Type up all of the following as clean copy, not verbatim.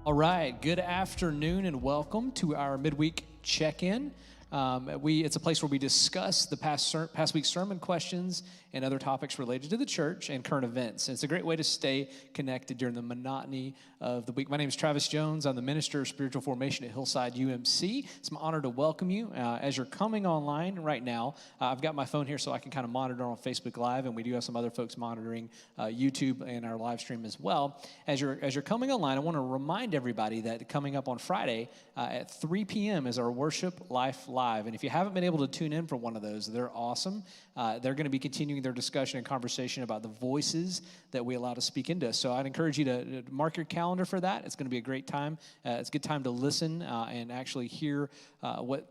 All right, good afternoon and welcome to our midweek check-in. It's a place where we discuss the past week's sermon questions and other topics related to the church and current events. And it's a great way to stay connected during the monotony of the week. My name is Travis Jones. I'm the Minister of Spiritual Formation at Hillside UMC. It's my honor to welcome you. As you're coming online right now, I've got my phone here so I can kind of monitor on Facebook Live, and we do have some other folks monitoring YouTube and our live stream as well. As you're coming online, I want to remind everybody that coming up on Friday at 3 p.m. is our Worship Life Live. And if you haven't been able to tune in for one of those, they're awesome. They're going to be continuing their discussion and conversation about the voices that we allow to speak into us. So I'd encourage you to mark your calendar for that. It's going to be a great time. It's a good time to listen and actually hear what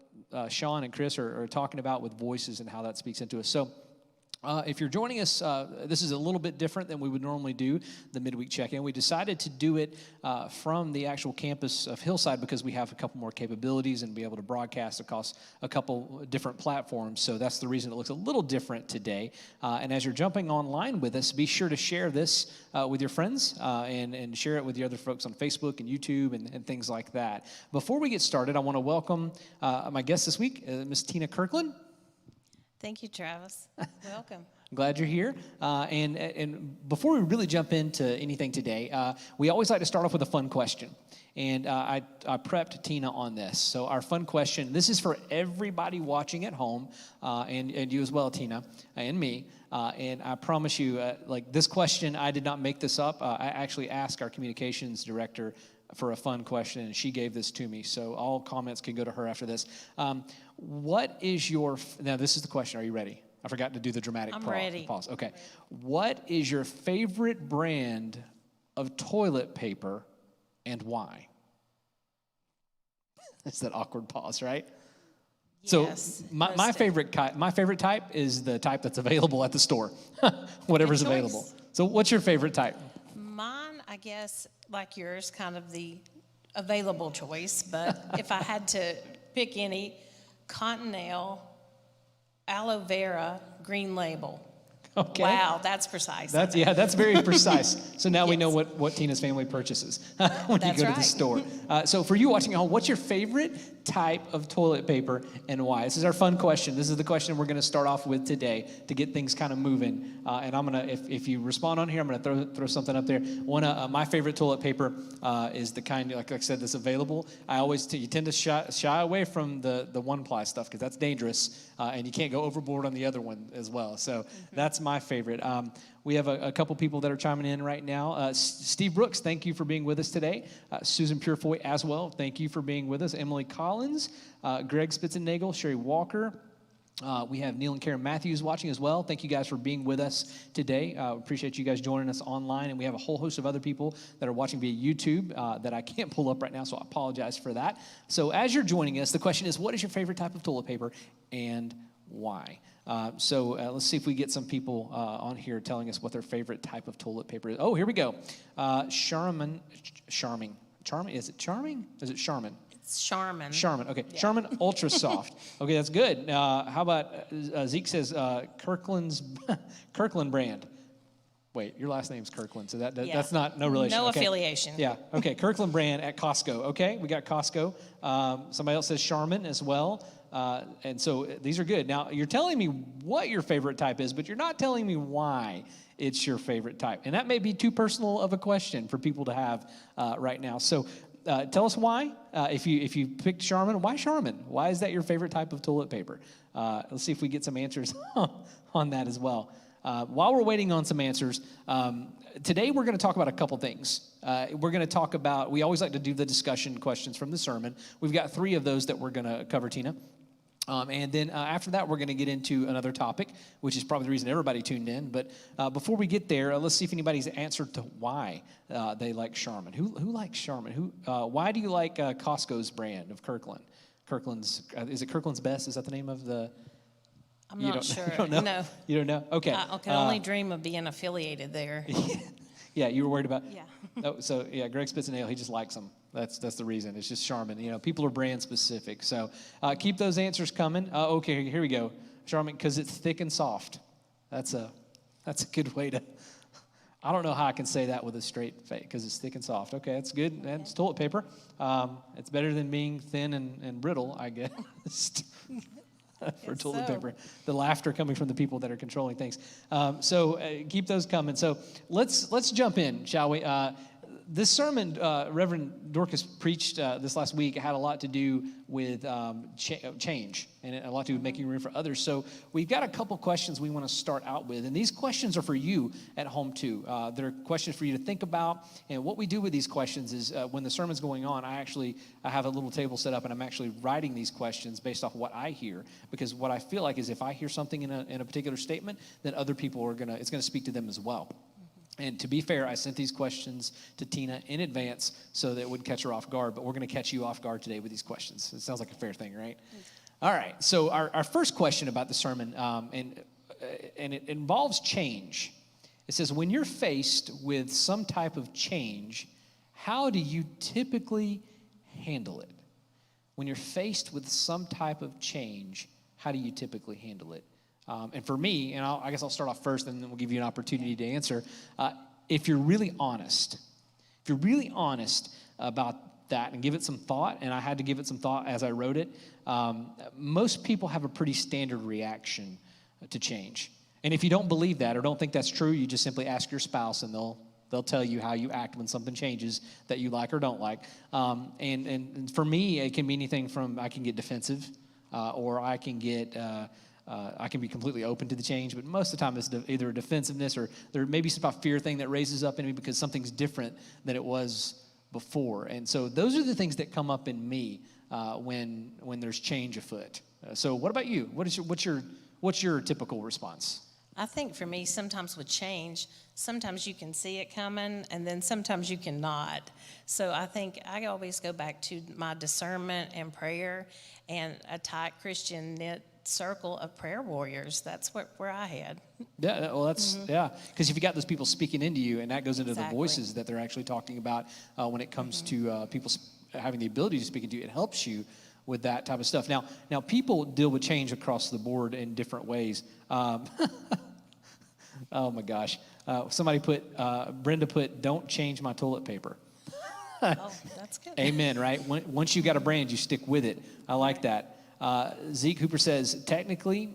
Sean and Chris are talking about with voices and how that speaks into us. So if you're joining us, this is a little bit different than we would normally do the midweek check-in. We decided to do it from the actual campus of Hillside because we have a couple more capabilities and be able to broadcast across a couple different platforms. So that's the reason it looks a little different today. And as you're jumping online with us, be sure to share this with your friends and share it with the other folks on Facebook and YouTube and things like that. Before we get started, I want to welcome my guest this week, Miss Tina Kirkland. Thank you, Travis. Welcome. I'm glad you're here. And before we really jump into anything today, we always like to start off with a fun question. And I prepped Tina on this. So our fun question, this is for everybody watching at home, and you as well, Tina, and me. And I promise you, like this question, I did not make this up. I actually asked our communications director for a fun question, and she gave this to me. So all comments can go to her after this. What is your, now this is the question, are you ready? I forgot to do the dramatic I'm ready. pause. Okay. What is your favorite brand of toilet paper and why? It's that awkward pause, right? Yes, so my favorite type is the type that's available at the store, whatever's available. So what's your favorite type? Mine, I guess, like yours, kind of the available choice. But if I had to pick any, Cottonelle, aloe vera, green label. Okay. Wow, that's precise. That's very precise. So now we know what Tina's family purchases when you go to the store. So for you watching at home, what's your favorite type of toilet paper and why? This is our fun question. This is the question we're going to start off with today to get things kind of moving. And I'm going to, if you respond on here, I'm going to throw something up there. My favorite toilet paper is the kind, like I said, that's available. You tend to shy away from the one-ply stuff because that's dangerous, and you can't go overboard on the other one as well. So that's my favorite. We have a couple people that are chiming in right now. Steve Brooks, thank you for being with us today. Susan Purefoy as well, thank you for being with us. Emily Collins, Greg Spitzenagel, Sherry Walker. We have Neil and Karen Matthews watching as well. Thank you guys for being with us today. Appreciate you guys joining us online. And we have a whole host of other people that are watching via YouTube that I can't pull up right now, so I apologize for that. So as you're joining us, the question is, what is your favorite type of toilet paper and why? So let's see if we get some people on here telling us what their favorite type of toilet paper is. Oh, here we go. Charming. Is it Charming? Is it Charmin? It's Charmin. Charmin, okay. Yeah. Charmin Ultra Soft. Okay, that's good. How about Zeke says Kirkland brand. Wait, your last name's Kirkland, so that's not no relation. No okay. affiliation. Yeah, okay. Kirkland brand at Costco. Okay, we got Costco. Somebody else says Charmin as well. And so these are good. Now, you're telling me what your favorite type is, but you're not telling me why it's your favorite type. And that may be too personal of a question for people to have right now. So tell us why. If you picked Charmin, why Charmin? Why is that your favorite type of toilet paper? Let's see if we get some answers on that as well. While we're waiting on some answers, today we're going to talk about a couple things. We're going to talk about, we always like to do the discussion questions from the sermon. We've got 3 of those that we're going to cover, Tina. And then after that, we're going to get into another topic, which is probably the reason everybody tuned in. But before we get there, let's see if anybody's answered to why they like Charmin. Who likes Charmin? Why do you like Costco's brand of Kirkland? Is it Kirkland's Best? Is that the name of the... I'm not sure. You don't know? No. You don't know? Okay. I can only dream of being affiliated there. Yeah, you were worried about... Yeah. So, Greg Spitzenagel, he just likes them. That's the reason. It's just Charmin. People are brand specific. So keep those answers coming. Okay, here we go. Charmin, because it's thick and soft. That's a good way to... I don't know how I can say that with a straight face because it's thick and soft. Okay, that's good. That's toilet paper. It's better than being thin and brittle, I guess, for toilet paper. The laughter coming from the people that are controlling things. So keep those coming. So let's jump in, shall we? This sermon Reverend Dorcas preached this last week had a lot to do with change and a lot to do with making room for others. So we've got a couple questions we want to start out with. And these questions are for you at home, too. They're questions for you to think about. And what we do with these questions is when the sermon's going on, I have a little table set up, and I'm actually writing these questions based off what I hear. Because what I feel like is if I hear something in a particular statement, then other people it's going to speak to them as well. And to be fair, I sent these questions to Tina in advance so that it wouldn't catch her off guard, but we're going to catch you off guard today with these questions. It sounds like a fair thing, right? All right, so our first question about the sermon, and it involves change. It says, when you're faced with some type of change, how do you typically handle it? When you're faced with some type of change, how do you typically handle it? And for me, and I guess I'll start off first, and then we'll give you an opportunity to answer. If you're really honest about that and give it some thought, and I had to give it some thought as I wrote it, most people have a pretty standard reaction to change. And if you don't believe that or don't think that's true, you just simply ask your spouse, and they'll tell you how you act when something changes that you like or don't like. And for me, it can be anything from I can get defensive, or I can get... I can be completely open to the change, but most of the time it's either a defensiveness or there may be some fear thing that raises up in me because something's different than it was before. And so those are the things that come up in me when there's change afoot. So what about you? What's your typical response? I think for me, sometimes with change, sometimes you can see it coming, and then sometimes you cannot. So I think I always go back to my discernment and prayer and a tight Christian knit circle of prayer warriors. That's where I had. Yeah, well, that's, because if you got those people speaking into you, and that goes into the voices that they're actually talking about when it comes to people having the ability to speak into you, it helps you with that type of stuff. Now people deal with change across the board in different ways. Oh my gosh. Brenda put, don't change my toilet paper. Oh, that's good. Amen, right? Once you got a brand, you stick with it. I like that. Zeke Hooper says, typically,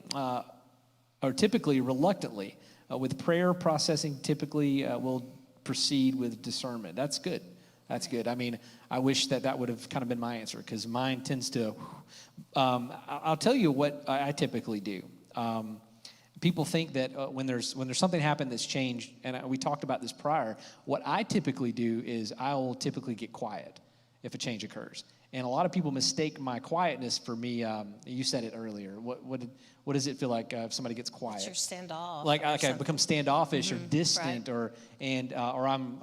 reluctantly, with prayer processing, typically will proceed with discernment. That's good. That's good. I mean, I wish that would have kind of been my answer because mine tends to, I'll tell you what I typically do. People think that when there's something happened that's changed, and we talked about this prior, what I typically do is I will typically get quiet if a change occurs. And a lot of people mistake my quietness for me. You said it earlier. What does it feel like if somebody gets quiet? It's your standoff. Like I become standoffish or distant, right. or I'm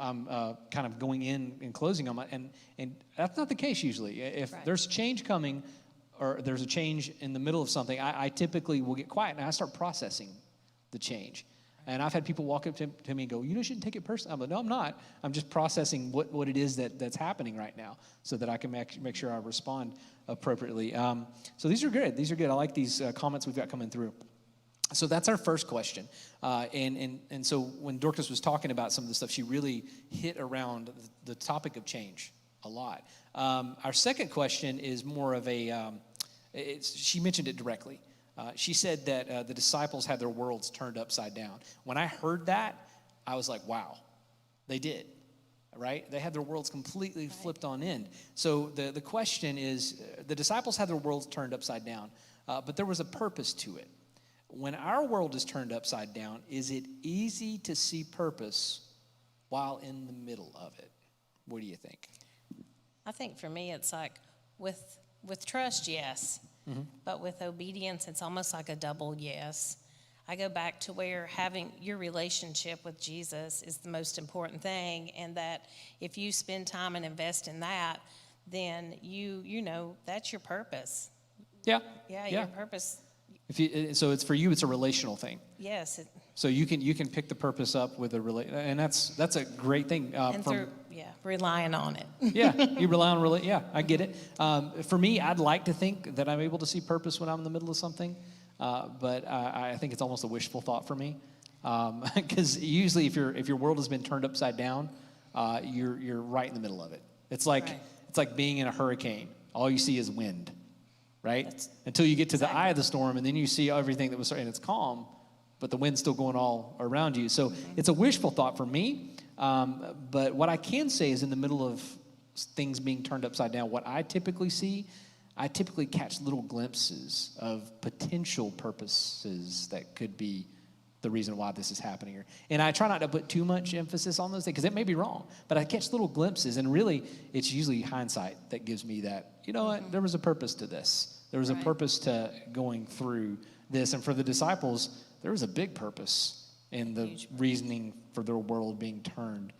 kind of going in and closing on my and that's not the case usually. If there's change coming, or there's a change in the middle of something, I typically will get quiet and I start processing the change. And I've had people walk up to me and go, you shouldn't take it personally. I'm like, no, I'm not. I'm just processing what it is that's happening right now so that I can make sure I respond appropriately. So these are good. These are good. I like these comments we've got coming through. So that's our first question. And so when Dorcas was talking about some of the stuff, she really hit around the topic of change a lot. Our second question is more of she mentioned it directly. She said that the disciples had their worlds turned upside down. When I heard that, I was like, wow, they did, right? They had their worlds completely flipped on end. So the question is, the disciples had their worlds turned upside down, but there was a purpose to it. When our world is turned upside down, is it easy to see purpose while in the middle of it? What do you think? I think for me, it's like with trust, yes. Mm-hmm. But with obedience, it's almost like a double yes. I go back to where having your relationship with Jesus is the most important thing, and that if you spend time and invest in that, then you know that's your purpose. Yeah. Yeah, your purpose. So it's for you, it's a relational thing. Yes. So you can pick the purpose up with and that's a great thing. Relying on it. Yeah, you rely on Yeah, I get it. For me, I'd like to think that I'm able to see purpose when I'm in the middle of something, but I think it's almost a wishful thought for me. Because usually if your world has been turned upside down, you're right in the middle of it. It's like it's like being in a hurricane. All you see is wind, right? Until you get to the eye of the storm, and then you see everything that was, and it's calm, but the wind's still going all around you. So it's a wishful thought for me. But what I can say is in the middle of things being turned upside down, what I typically see, I typically catch little glimpses of potential purposes that could be the reason why this is happening here. And I try not to put too much emphasis on those things because it may be wrong, but I catch little glimpses, and really it's usually hindsight that gives me that, you know what, there was a purpose to this. There was a purpose to going through this. And for the disciples, there was a big purpose in the reasoning for their world being turned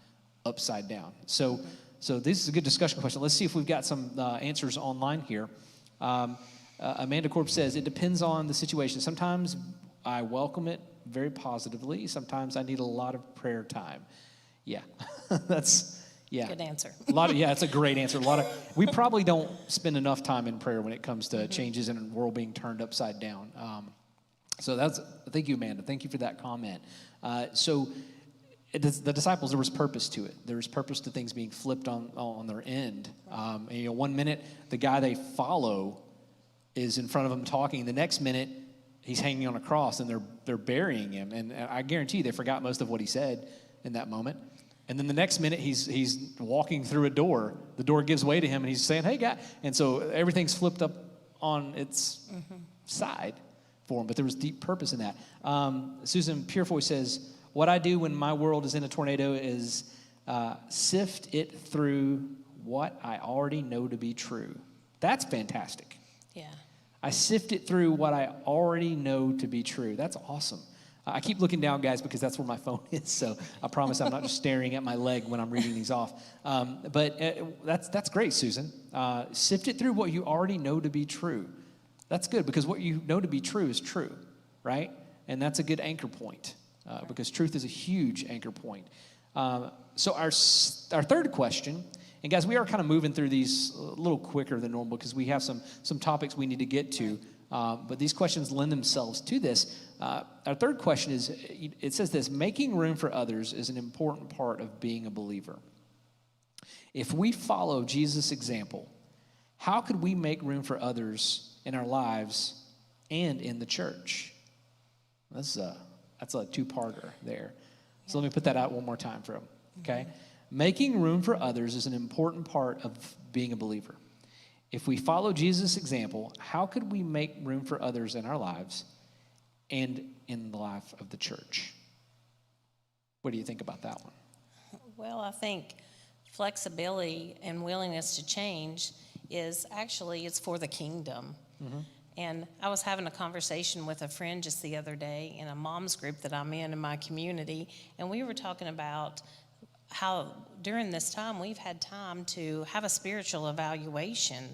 upside down. So this is a good discussion question. Let's see if we've got some answers online here. Amanda Korb says, it depends on the situation. Sometimes I welcome it very positively. Sometimes I need a lot of prayer time. Yeah, that's, yeah. Good answer. It's a great answer. We probably don't spend enough time in prayer when it comes to changes in the world being turned upside down. Thank you, Amanda. Thank you for that comment. The disciples, there was purpose to it. There was purpose to things being flipped on their end. And, 1 minute, the guy they follow is in front of them talking. The next minute, he's hanging on a cross, and they're burying him. And I guarantee you they forgot most of what he said in that moment. And then the next minute, he's walking through a door. The door gives way to him, and he's saying, hey, guy. And so everything's flipped up on its side for him. But there was deep purpose in that. Susan Purefoy says, what I do when my world is in a tornado is sift it through what I already know to be true. That's fantastic. Yeah. I sift it through what I already know to be true. That's awesome. I keep looking down, guys, because that's where my phone is. So I promise I'm not just staring at my leg when I'm reading these off. But that's great, Susan. Sift it through what you already know to be true. That's good, because what you know to be true is true, right? And that's a good anchor point, because truth is a huge anchor point. So our third question, and guys, we are kind of moving through these a little quicker than normal because we have some topics we need to get to. But these questions lend themselves to this. Our third question is, it says this: making room for others is an important part of being a believer. If we follow Jesus' example, how could we make room for others in our lives and in the church? That's a two-parter there. So let me put that out one more time for them, okay? Making room for others is an important part of being a believer. If we follow Jesus' example, how could we make room for others in our lives and in the life of the church? What do you think about that one? Well, I think flexibility and willingness to change it's for the kingdom. Mm-hmm. And I was having a conversation with a friend just the other day in a mom's group that I'm in my community, and we were talking about how during this time we've had time to have a spiritual evaluation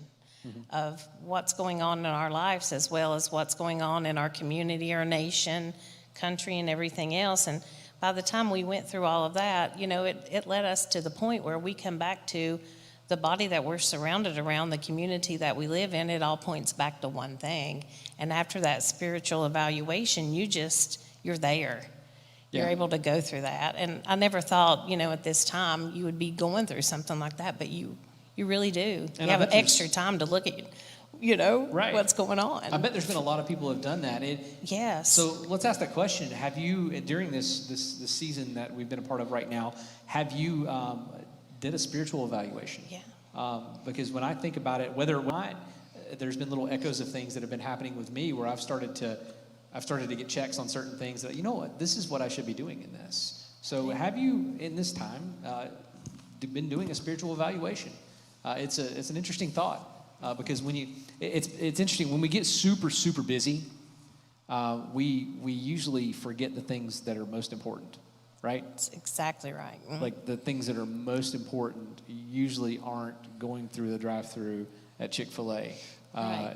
of what's going on in our lives, as well as what's going on in our community, our nation, country, and everything else. And by the time we went through all of that, it led us to the point where we come back to the body that we're surrounded around, the community that we live in. It all points back to one thing. And after that spiritual evaluation, you're there. You're able to go through that. And I never thought, at this time you would be going through something like that, but you really do. And you have extra time to look at, what's going on. I bet there's been a lot of people who have done that. Yes. So let's ask that question. Have you, during this season that we've been a part of right now, have you did a spiritual evaluation? Yeah. Because when I think about it, whether or not, there's been little echoes of things that have been happening with me where I've started to get checks on certain things that, this is what I should be doing in this. So have you, in this time, been doing a spiritual evaluation? It's an interesting thought, because it's interesting, when we get super, super busy, we usually forget the things that are most important, right? That's exactly right. Mm-hmm. Like the things that are most important usually aren't going through the drive-through at Chick-fil-A. Right.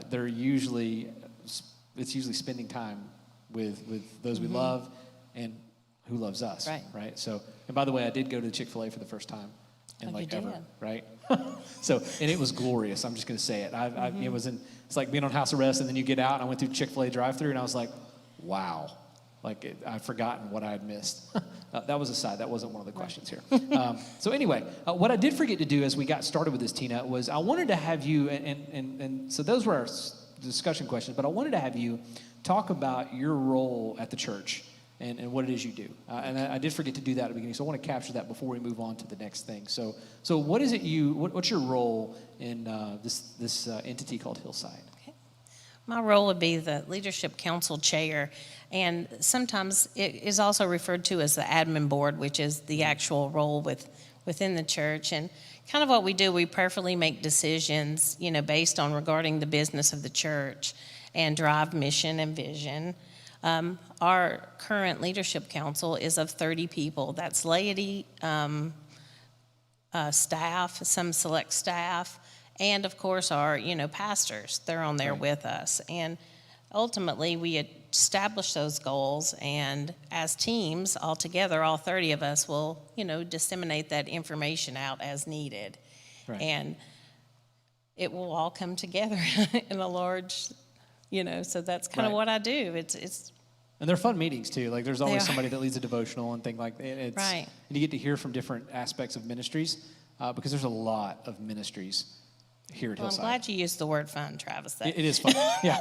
It's usually spending time with those we love and who loves us, right? So, and by the way, I did go to Chick-fil-A for the first time in ever, right? So, and it was glorious. I'm just going to say it. It's like being on house arrest, and then you get out, and I went through Chick-fil-A drive-through, and I was like, wow, I've forgotten what I had missed. That was a side. That wasn't one of the questions here. So anyway, what I did forget to do as we got started with this, Tina, was I wanted to have you, and so those were our discussion questions, but I wanted to have you talk about your role at the church and what it is you do. And I did forget to do that at the beginning, so I want to capture that before we move on to the next thing. So what is it what's your role in this entity called Hillside? My role would be the Leadership Council Chair, and sometimes it is also referred to as the Admin Board, which is the actual role within the church. And kind of what we do, we prayerfully make decisions, based on regarding the business of the church and drive mission and vision. Our current Leadership Council is of 30 people. That's laity, staff, some select staff, and of course our, pastors. They're on there with us. And ultimately we establish those goals, and as teams all together, all 30 of us will, disseminate that information out as needed. Right. And it will all come together in a large, so that's kind of what I do. It's and they're fun meetings too. Like there's always somebody that leads a devotional and things like that. Right. And you get to hear from different aspects of ministries because there's a lot of ministries here at Hillside. I'm glad you used the word fun, Travis. It is fun. Yeah.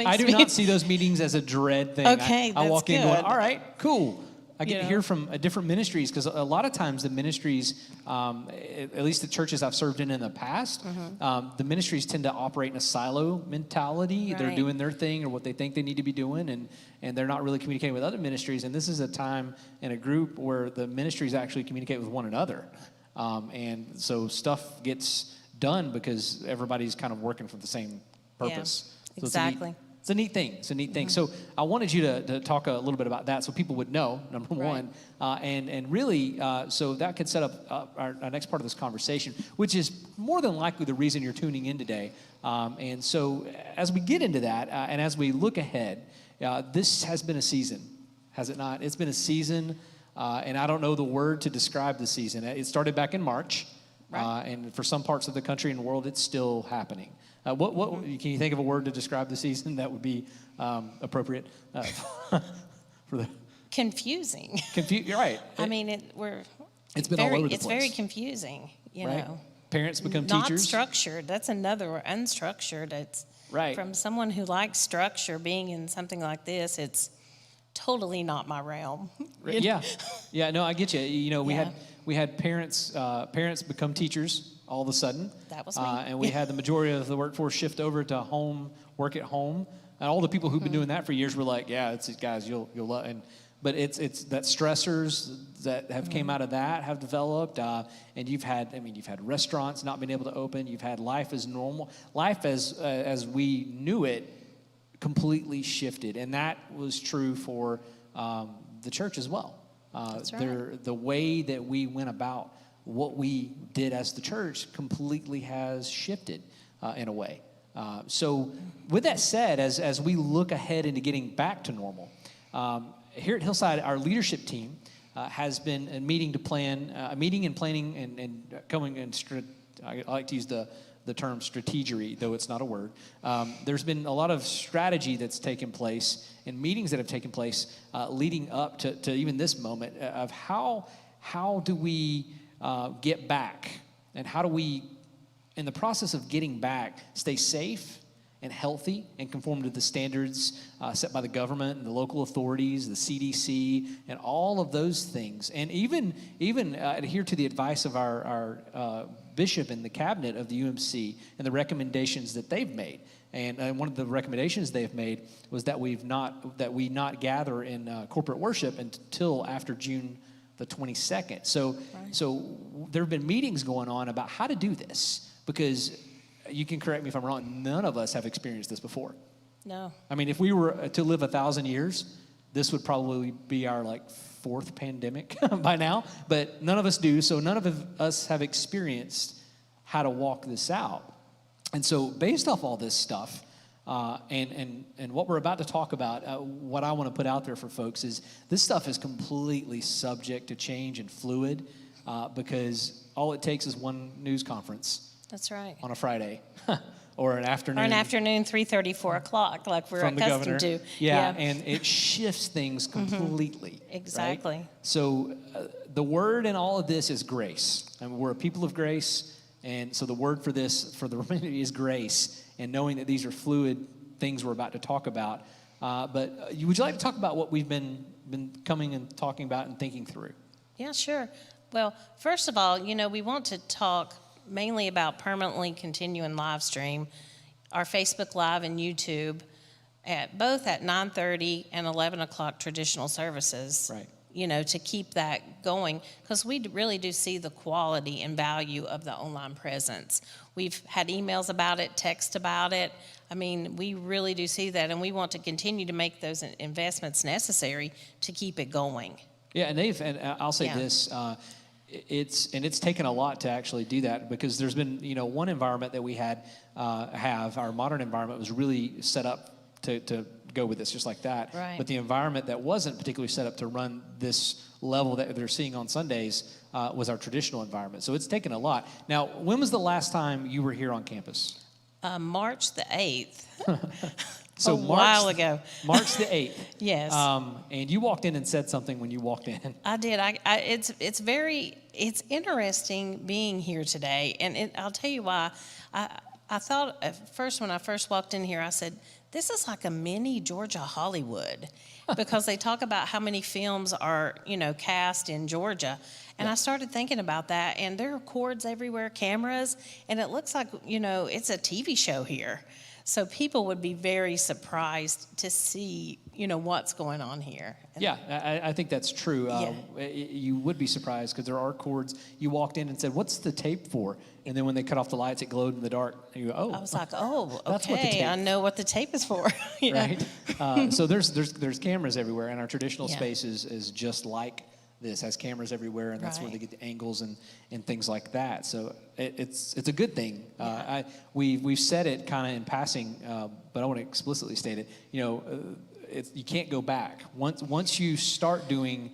I do not see those meetings as a dread thing. Okay, I walk in going, good. all right, cool. I get to hear from different ministries because a lot of times the ministries, at least the churches I've served in the past, the ministries tend to operate in a silo mentality. Right. They're doing their thing or what they think they need to be doing, and they're not really communicating with other ministries. And this is a time in a group where the ministries actually communicate with one another. And so stuff gets done because everybody's kind of working for the same purpose. Yeah, exactly. It's a neat thing. It's a neat thing. So I wanted you to talk a little bit about that so people would know, number one. And really, so that could set up our next part of this conversation, which is more than likely the reason you're tuning in today. And so as we get into that and as we look ahead, this has been a season, has it not? It's been a season, and I don't know the word to describe the season. It started back in March. Right. And for some parts of the country and the world, it's still happening. What can you think of a word to describe the season that would be appropriate for the confusing? You're right. I mean, it's been all over the place. It's very confusing. You know, parents become not teachers. Not structured. That's another word. Unstructured. It's right. From someone who likes structure. Being in something like this, it's totally not my realm. Yeah. No, I get you. We had parents become teachers all of a sudden. That was me. And we had the majority of the workforce shift over to work at home. And all the people who've been doing that for years were like, yeah, it's guys, you'll love. But it's that stressors that have came out of that have developed. And you've had restaurants not being able to open. You've had life as normal. Life as we knew it completely shifted. And that was true for the church as well. That's right. The way that we went about what we did as the church completely has shifted in a way. So with that said, as we look ahead into getting back to normal, here at Hillside, our leadership team has been meeting and planning and coming in. I like to use the term strategery, though it's not a word. There's been a lot of strategy that's taken place and meetings that have taken place leading up to even this moment of how do we get back, and how do we, in the process of getting back, stay safe and healthy and conform to the standards set by the government and the local authorities, the CDC, and all of those things, and even adhere to the advice of our bishop and the cabinet of the UMC and the recommendations that they've made. And one of the recommendations they've made was that we not gather in corporate worship until after June the 22nd. So there have been meetings going on about how to do this, because you can correct me if I'm wrong, none of us have experienced this before. No. I mean, if we were to live 1,000 years, this would probably be our fourth pandemic by now, but none of us do. So none of us have experienced how to walk this out. And so based off all this stuff, and what we're about to talk about, what I want to put out there for folks is this stuff is completely subject to change and fluid, because all it takes is one news conference. That's right. On a Friday, or an afternoon. Or an afternoon, 3:30, 4 o'clock, like we're from the accustomed governor. to. Yeah, and it shifts things completely. Exactly. Right? So the word in all of this is grace. I mean, we're a people of grace, and so the word for this, for the remainder, is grace, and knowing that these are fluid things we're about to talk about. But would you like to talk about what we've been coming and talking about and thinking through? Yeah, sure. Well, first of all, we want to talk mainly about permanently continuing live stream, our Facebook Live and YouTube, both at 9:30 and 11 o'clock traditional services. Right. To keep that going, because we really do see the quality and value of the online presence. We've had emails about it, text about it. I mean, we really do see that, and we want to continue to make those investments necessary to keep it going. Yeah, and I'll say this, it's taken a lot to actually do that, because there's been, one environment that we have, our modern environment was really set up to go with this just like that. Right. But the environment that wasn't particularly set up to run this level that they're seeing on Sundays was our traditional environment. So it's taken a lot. Now, when was the last time you were here on campus? March the 8th. So a while ago. March the 8th. Yes. And you walked in and said something when you walked in. I did. It's interesting being here today, and I'll tell you why. I thought at first, when I first walked in here, I said, this is like a mini Georgia Hollywood, because they talk about how many films are, cast in Georgia. And I started thinking about that, and there are cords everywhere, cameras, and it looks like, it's a TV show here. So people would be very surprised to see, what's going on here. Yeah, I think that's true. You would be surprised, because there are cords. You walked in and said, what's the tape for? And then when they cut off the lights, it glowed in the dark. And you go, oh. I was like, oh, That's what the okay, tape- I know what the tape is for. Right? So there's cameras everywhere, and our traditional Yeah. space is just like this, has cameras everywhere, and that's where they Right. get the angles and things like that. So it's a good thing. We've said it kind of in passing, but I want to explicitly state it. You can't go back. Once you start doing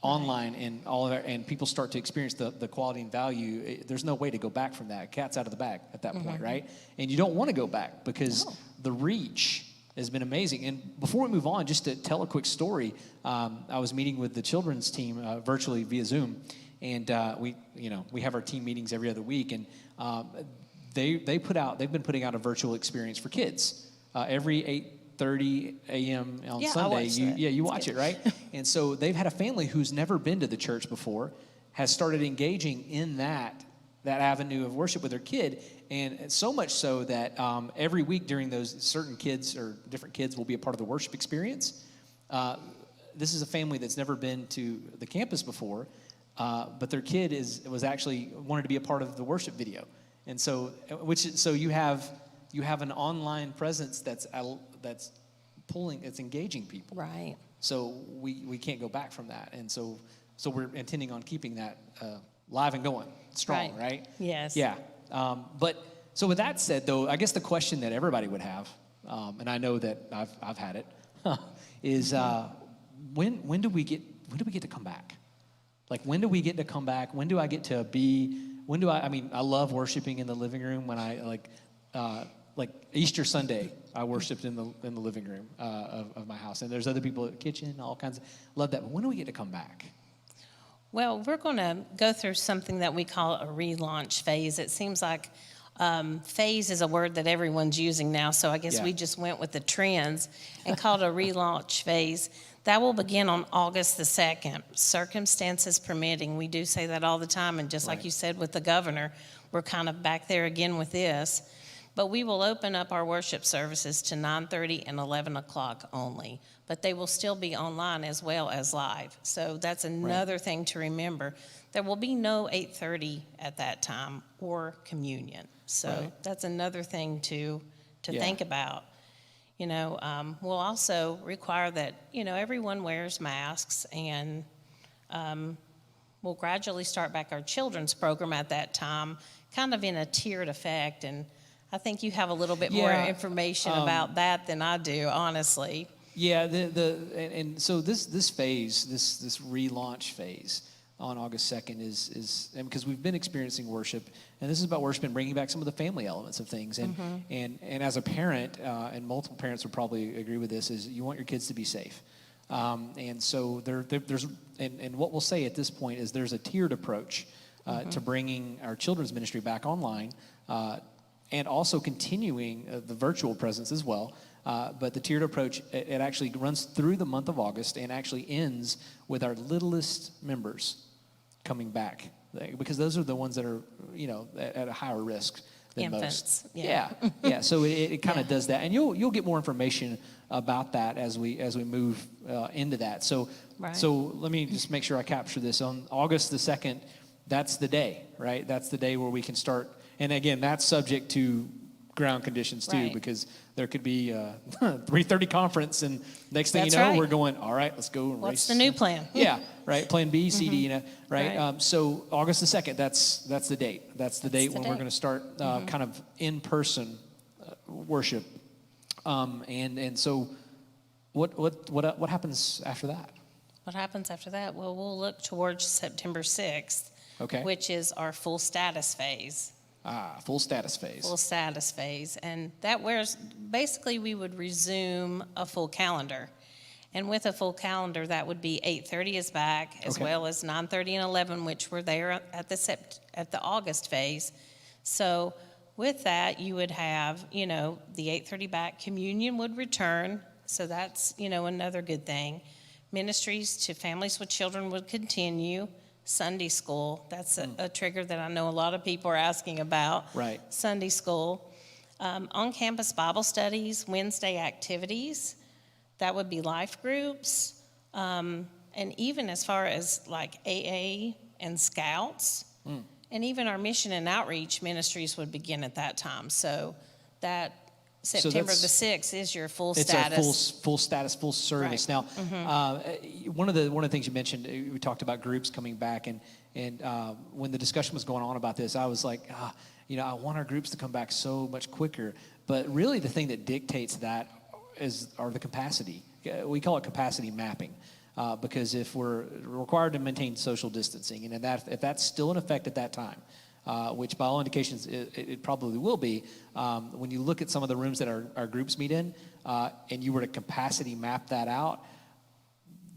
online and all of that, and people start to experience the quality and value, there's no way to go back from that. Cat's out of the bag at that point, right? And you don't want to go back, because the reach has been amazing. And before we move on, just to tell a quick story, I was meeting with the children's team virtually via Zoom, and we have our team meetings every other week, and they've been putting out a virtual experience for kids every 8:30 a.m. on Sunday. You watch it, right? And so they've had a family who's never been to the church before, has started engaging in that avenue of worship with their kid, and so much so that every week during those, certain kids or different kids will be a part of the worship experience. This is a family that's never been to the campus before, but their kid was actually wanted to be a part of the worship video, and so you have an online presence that's pulling, it's engaging people. Right. So we can't go back from that, and so we're intending on keeping that live and going strong, right? Yes. Yeah. But so with that said, though, I guess the question that everybody would have, and I know that I've had it, is when do we get to come back? Like, when do we get to come back? When do I get to be? I love worshiping in the living room. When I like Easter Sunday, I worshiped in the living room of my house, and there's other people at the kitchen, all kinds. Love that. But when do we get to come back? Well, we're going to go through something that we call a relaunch phase. It seems like phase is a word that everyone's using now, so I guess we just went with the trends and called a relaunch phase. That will begin on August the 2nd, circumstances permitting. We do say that all the time, and just like you said with the governor, we're kind of back there again with this. But we will open up our worship services to 9:30 and 11 o'clock only. But they will still be online as well as live. So that's another thing to remember. There will be no 8:30 at that time or communion. So that's another thing to think about. We'll also require that, everyone wears masks, and we'll gradually start back our children's program at that time, kind of in a tiered effect. And I think you have a little bit more information about that than I do, honestly. Yeah, and so this phase, this relaunch phase, on August 2nd is and because we've been experiencing worship, and this is about worship and bringing back some of the family elements of things. And as a parent, and multiple parents would probably agree with this, is you want your kids to be safe. And so there's what we'll say at this point is there's a tiered approach to bringing our children's ministry back online, and also continuing the virtual presence as well. But the tiered approach, it actually runs through the month of August and actually ends with our littlest members coming back, because those are the ones that are, at a higher risk than Infants, most. Yeah. So it kind of does that, and you'll get more information about that as we move into that. So let me just make sure I capture this. On August the 2nd, that's the day, right? That's the day where we can start. And again, that's subject to ground conditions too, because there could be a 3:30 conference, and next thing we're going, all right, let's go and race. What's the new plan? Right. Plan B, C, D, right? So August the 2nd, that's the date. That's the date when we're going to start kind of in-person worship. And so what happens after that? What happens after that? Well, we'll look towards September 6th, which is our full status phase. Full status phase. Full status phase. And that basically we would resume a full calendar. And with a full calendar, that would be 8:30 is back, as well as 9:30 and 11, which were there at the August phase. So with that, you would have, the 8:30 back. Communion would return. So that's, another good thing. Ministries to families with children would continue. Sunday school, that's a trigger that I know a lot of people are asking about. Right. Sunday school. On-campus Bible studies, Wednesday activities. That would be life groups. And even as far as like AA and Scouts. And even our mission and outreach ministries would begin at that time. So that September the 6th is your full status. It's our full status, full service. Right. Now, one of the things you mentioned, we talked about groups coming back, and when the discussion was going on about this, I was like, I want our groups to come back so much quicker. But really, the thing that dictates that are the capacity. We call it capacity mapping, because if we're required to maintain social distancing, and if that's still in effect at that time, which by all indications it probably will be, when you look at some of the rooms that our groups meet in, and you were to capacity map that out,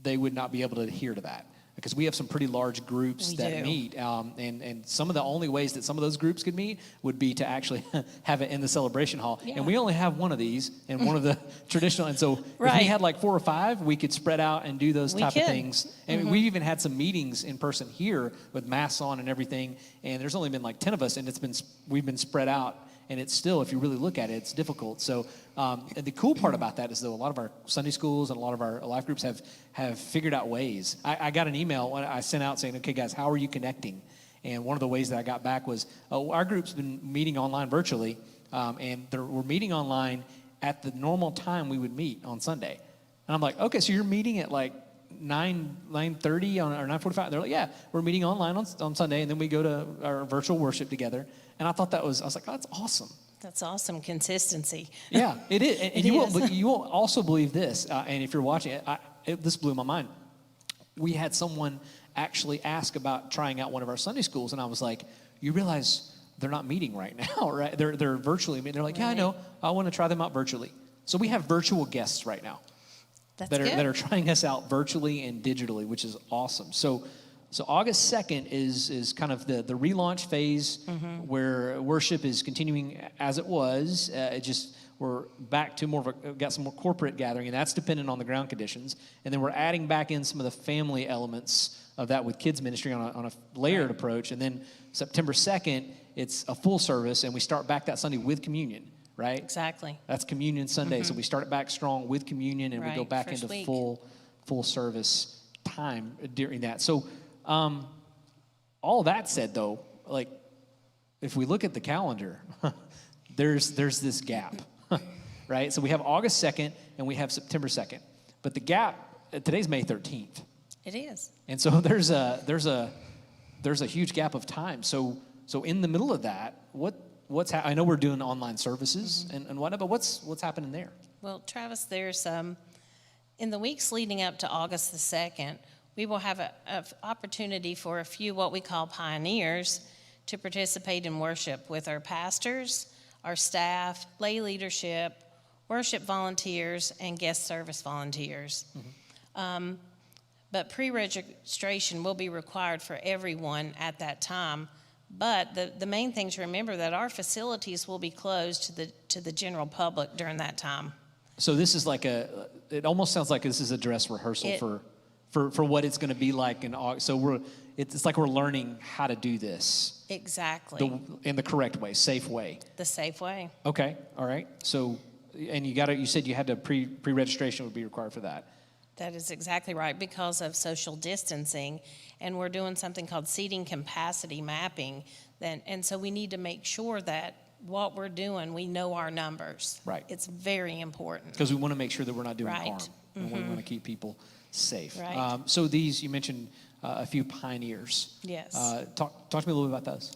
they would not be able to adhere to that, because we have some pretty large groups that meet, and some of the only ways that some of those groups could meet would be to actually have it in the celebration hall, and we only have one of these and one of the traditional, and so if we had like 4 or 5, we could spread out and do those type of things, and we even had some meetings in person here with masks on and everything, and there's only been like 10 of us, and we've been spread out. And it's still, if you really look at it, it's difficult. So the cool part about that is, though, a lot of our Sunday schools and a lot of our life groups have figured out ways. I got an email I sent out saying, okay, guys, how are you connecting? And one of the ways that I got back was, our group's been meeting online virtually, and we're meeting online at the normal time we would meet on Sunday. And I'm like, okay, so you're meeting at like 9:30 or 9:45. They're like, yeah, we're meeting online on Sunday, and then we go to our virtual worship together. And I thought I was like, oh, that's awesome. That's awesome consistency. Yeah, it is. And you won't also believe this. And if you're watching it, this blew my mind. We had someone actually ask about trying out one of our Sunday schools, and I was like, you realize they're not meeting right now, right? They're virtually meeting. They're like, yeah, I know. I want to try them out virtually. So we have virtual guests right now. That are trying us out virtually and digitally, which is awesome. So August 2nd is kind of the relaunch phase, where worship is continuing as it was. We're back to got some more corporate gathering, and that's dependent on the ground conditions. And then we're adding back in some of the family elements of that with kids ministry on a layered approach. And then September 2nd, it's a full service, and we start back that Sunday with communion. Right? Exactly. That's Communion Sunday. So we start it back strong with communion, and we go back into full service time during that. So all that said, though, like if we look at the calendar, there's this gap, right? So we have August 2nd and we have September 2nd, but the gap today's May 13th. It is. And so there's a huge gap of time. So in the middle of that, I know we're doing online services and whatnot, but what's happening there? Well, Travis, there's in the weeks leading up to August the 2nd, we will have an opportunity for a few what we call pioneers to participate in worship with our pastors, our staff, lay leadership, worship volunteers, and guest service volunteers. But pre-registration will be required for everyone at that time. But the main thing to remember that our facilities will be closed to the general public during that time. So this is like it almost sounds like this is a dress rehearsal for what it's going to be like in August. So it's like we're learning how to do this. Exactly. In the correct way, safe way. The safe way. Okay, all right. So, and you said you had to pre-registration would be required for that. That is exactly right, because of social distancing, and we're doing something called seating capacity mapping. And so we need to make sure that what we're doing, we know our numbers. Right. It's very important. Because we want to make sure that we're not doing Right. harm. And we want to keep people safe. Right. So you mentioned a few pioneers. Yes. Talk to me a little bit about those.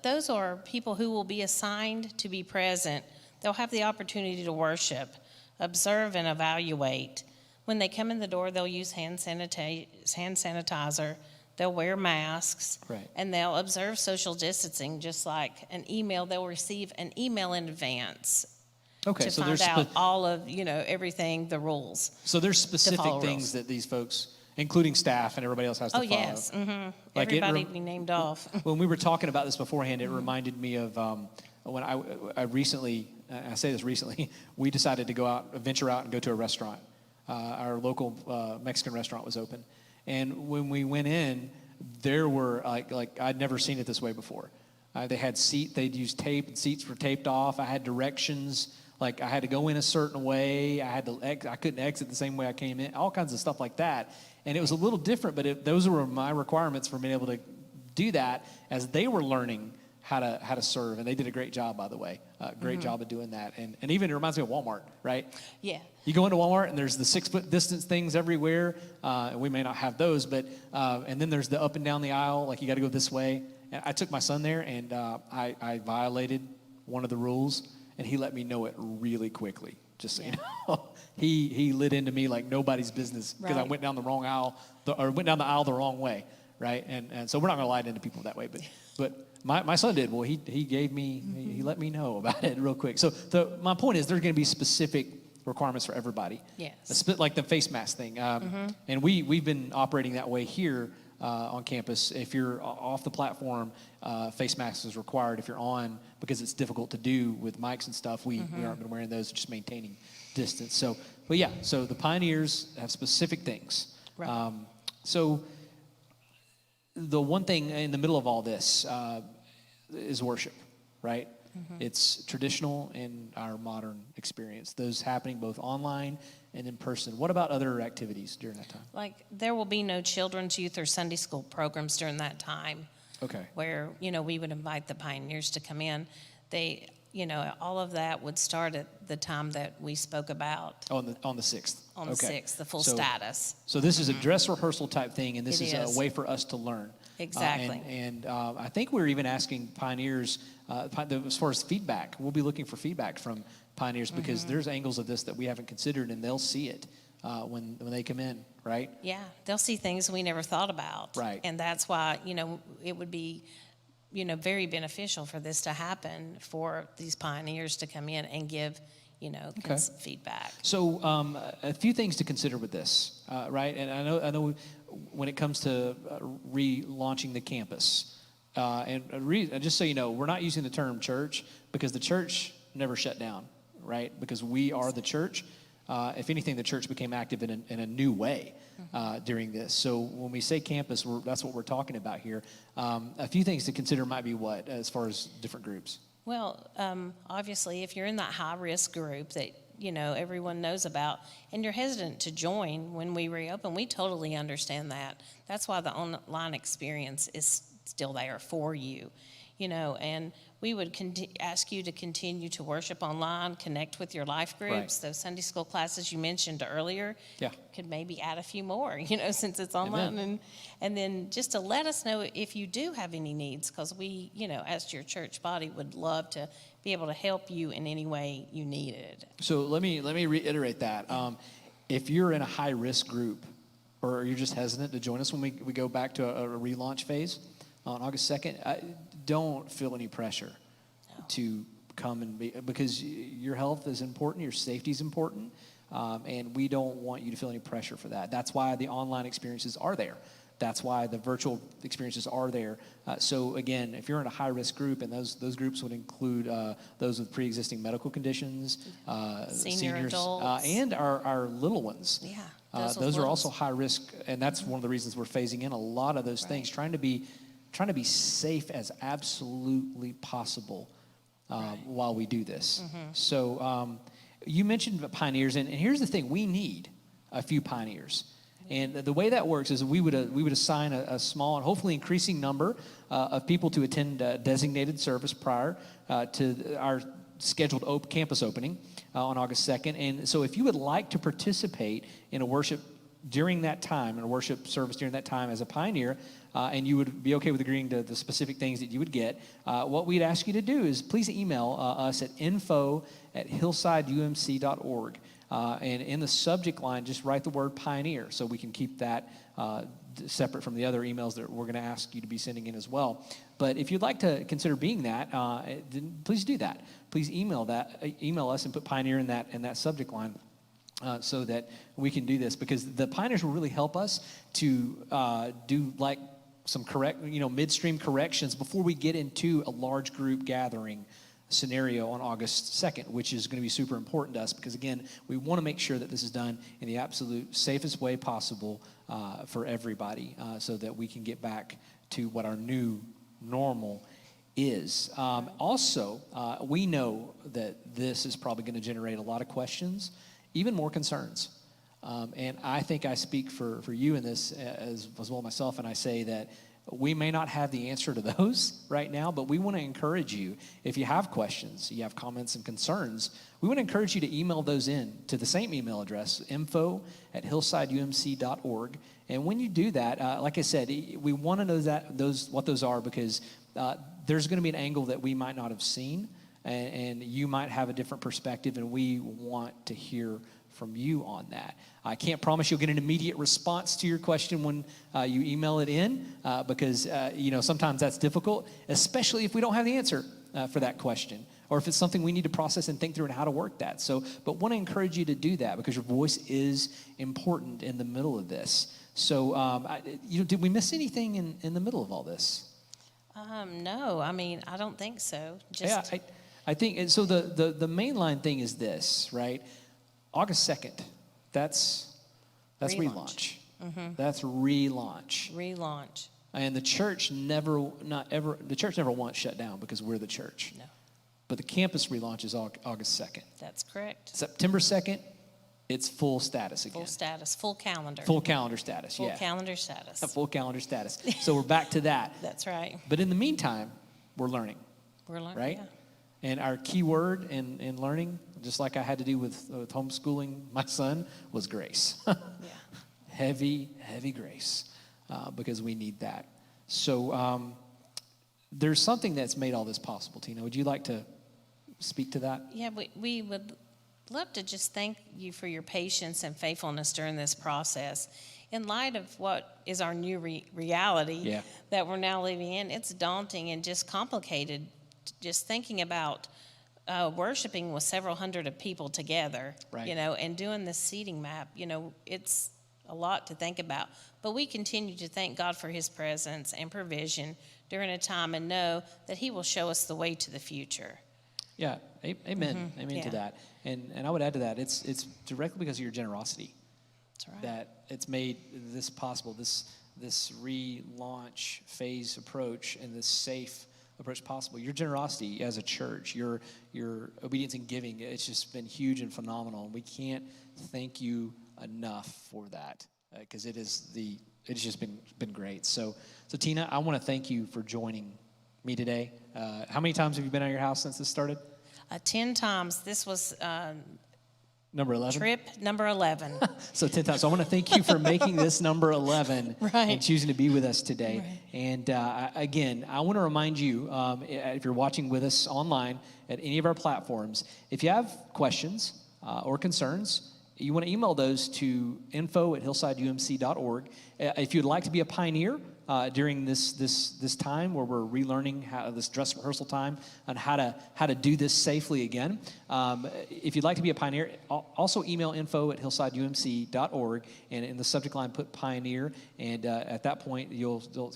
Those are people who will be assigned to be present. They'll have the opportunity to worship, observe, and evaluate. When they come in the door, they'll use hand sanitizer. They'll wear masks. Right. And they'll observe social distancing, just like an email. They'll receive an email in advance Okay, to so find out all of, everything, the rules. So there's specific follow things rules. that these folks, including staff and everybody else, has to Oh, follow. yes. Mm-hmm. Like Everybody we named off. When we were talking about this beforehand, it reminded me of when I recently, I say this recently, we decided to venture out and go to a restaurant. Our local Mexican restaurant was open. And when we went in, there were, like I'd never seen it this way before. They had they'd used tape, and seats were taped off. I had directions, like I had to go in a certain way. I couldn't exit the same way I came in, all kinds of stuff like that. And it was a little different, but those were my requirements for being able to do that as they were learning how to serve. And they did a great job, by the way. Great job of doing that. And even it reminds me of Walmart, right? Yeah. You go into Walmart and there's the 6-foot distance things everywhere. And we may not have those, but and then there's the up and down the aisle, like you got to go this way. And I took my son there, and I violated one of the rules, and he let me know it really quickly. Just so you know, he lit into me like nobody's business because I went down the wrong aisle, went down the aisle the wrong way, right? And so we're not going to lie into people that way, but my son did. Well, he gave me he let me know about it real quick. So my point is, there's going to be specific requirements for everybody. Yes. Like the face mask thing, and we've been operating that way here. On campus, if you're off the platform, face masks is required. If you're on, because it's difficult to do with mics and stuff, we aren't been wearing those, just maintaining distance. So the pioneers have specific things. Right. So the one thing in the middle of all this is worship, right? It's traditional in our modern experience. Those happening both online and in person. What about other activities during that time? Like, there will be no children's, youth, or Sunday school programs during that time. Okay. Where, we would invite the pioneers to come in. They, all of that would start at the time that we spoke about. On the 6th. On the 6th, the full status. So this is a dress rehearsal type thing, and this is a is. way for us to learn. Exactly. And I think we're even asking pioneers, as far as feedback, we'll be looking for feedback from pioneers because there's angles of this that we haven't considered, and they'll see it when they come in, right? Yeah, they'll see things we never thought about. Right. And that's why, it would be, very beneficial for this to happen, for these pioneers to come in and give, feedback. So a few things to consider with this, right? And I know when it comes to relaunching the campus, and just so you know, we're not using the term church because the church never shut down, right? Because we are the church. If anything, the church became active in a new way during this. So when we say campus, that's what we're talking about here. A few things to consider might be what, as far as different groups? Well, obviously, if you're in that high-risk group that, everyone knows about, and you're hesitant to join when we reopen, we totally understand that. That's why the online experience is still there for you, and we would ask you to continue to worship online, connect with your life groups, those Sunday school classes you mentioned earlier. Yeah. Could maybe add a few more, since it's online. And then just to let us know if you do have any needs, because we, as your church body, would love to be able to help you in any way you needed. So let me reiterate that. If you're in a high risk group, or you're just hesitant to join us when we go back to a relaunch phase on August 2nd, don't feel any pressure to come and be, because your health is important, your safety is important, and we don't want you to feel any pressure for that. That's why the online experiences are there. That's why the virtual experiences are there. So again, if you're in a high-risk group, and those groups would include those with pre-existing medical conditions, seniors, adults, and our little ones. Yeah, those are also high risk, and that's one of the reasons we're phasing in a lot of those things, trying to be safe as absolutely possible while we do this. So you mentioned pioneers, and here's the thing: we need a few pioneers. And the way that works is we would assign a small and hopefully increasing number of people to attend designated service prior to our scheduled campus opening on August 2nd. And so if you would like to participate in a worship during that time, in a worship service during that time as a pioneer, and you would be okay with agreeing to the specific things that you would get, what we'd ask you to do is please email us at info@hillsideumc.org. And in the subject line, just write the word pioneer so we can keep that separate from the other emails that we're going to ask you to be sending in as well. But if you'd like to consider being that, then please do that. Please email us and put pioneer in that subject line so that we can do this, because the pioneers will really help us to do like some midstream corrections before we get into a large group gathering scenario on August 2nd, which is going to be super important to us, because again, we want to make sure that this is done in the absolute safest way possible for everybody, so that we can get back to what our new normal is. Also, we know that this is probably going to generate a lot of questions, even more concerns. And I think I speak for you in this as well myself, and I say that we may not have the answer to those right now, but we want to encourage you. If you have questions, you have comments and concerns, we want to encourage you to email those in to the same email address, info@hillsideumc.org. And when you do that, like I said, we want to know what those are, because there's going to be an angle that we might not have seen, and you might have a different perspective, and we want to hear from you on that. I can't promise you'll get an immediate response to your question when you email it in, because sometimes that's difficult, especially if we don't have the answer for that question, or if it's something we need to process and think through and how to work that. But want to encourage you to do that, because your voice is important in the middle of this. So, did we miss anything in the middle of all this? No, I mean, I don't think so. I think so. The mainline thing is this, right? August 2nd, that's relaunch. That's relaunch. Relaunch. And the church never once shut down, because we're the church. No. But the campus relaunch is August 2nd. That's correct. September 2nd, it's full status again. Full status, full calendar. Full calendar status, Full calendar status. Full calendar status. So we're back to that. That's right. But in the meantime, we're learning. We're learning, right? Yeah. And our key word in learning, just like I had to do with homeschooling my son, was grace. Yeah. Heavy grace, because we need that. So there's something that's made all this possible. Tina, would you like to speak to that? Yeah, we would love to just thank you for your patience and faithfulness during this process. In light of what is our new reality that we're now living in, it's daunting and just complicated. Just thinking about worshiping with several hundred of people together, right. And doing this seating map, it's a lot to think about. But we continue to thank God for his presence and provision during a time, and know that he will show us the way to the future. Yeah, amen. Amen to that. And I would add to that, it's directly because of your generosity. That's right. That it's made this possible, this relaunch phase approach and this safe approach possible. Your generosity as a church, your obedience and giving, it's just been huge and phenomenal. And we can't thank you enough for that, because it's just been great. So Tina, I want to thank you for joining me today. How many times have you been out of your house since this started? 10 times. This was number 11? Trip number 11. So 10 times. So I want to thank you for making this number 11 and choosing to be with us today. Right. And again, I want to remind you, if you're watching with us online at any of our platforms, if you have questions or concerns, you want to email those to info@hillsideumc.org. If you'd like to be a pioneer during this time where we're relearning this dress rehearsal time on how to do this safely again, if you'd like to be a pioneer, also email info@hillsideumc.org, and in the subject line put pioneer, and at that point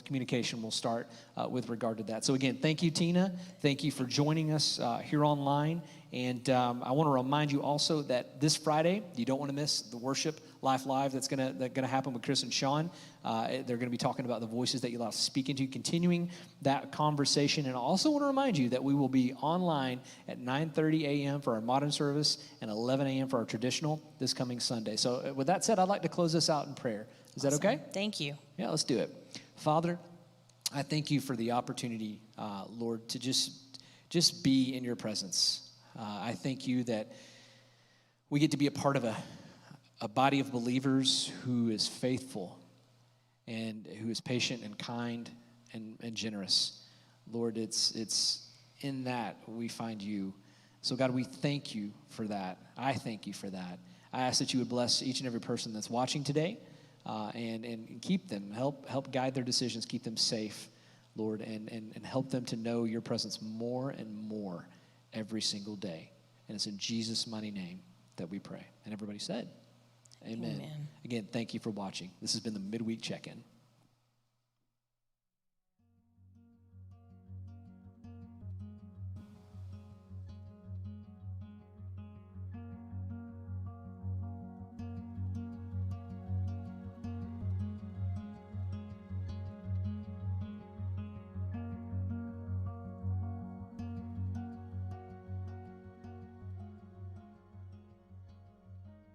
communication will start with regard to that. So again, thank you, Tina. Thank you for joining us here online. And I want to remind you also that this Friday, you don't want to miss the worship Life Live that's gonna happen with Chris and Sean. They're going to be talking about the voices that you allow to speak into, continuing that conversation. And I also want to remind you that we will be online at 9:30 a.m. for our modern service and 11 a.m. for our traditional this coming Sunday. So with that said, I'd like to close this out in prayer. Is that okay? Thank you. Yeah, let's do it. Father, I thank you for the opportunity, Lord, to just be in your presence. I thank you that we get to be a part of a body of believers who is faithful and who is patient and kind and generous. Lord, it's in that we find you. So God, we thank you for that. I thank you for that. I ask that you would bless each and every person that's watching today and keep them, help guide their decisions, keep them safe, Lord, and help them to know your presence more and more every single day. And it's in Jesus' mighty name that we pray. And everybody said, amen. Amen. Again, thank you for watching. This has been the Midweek Check-In.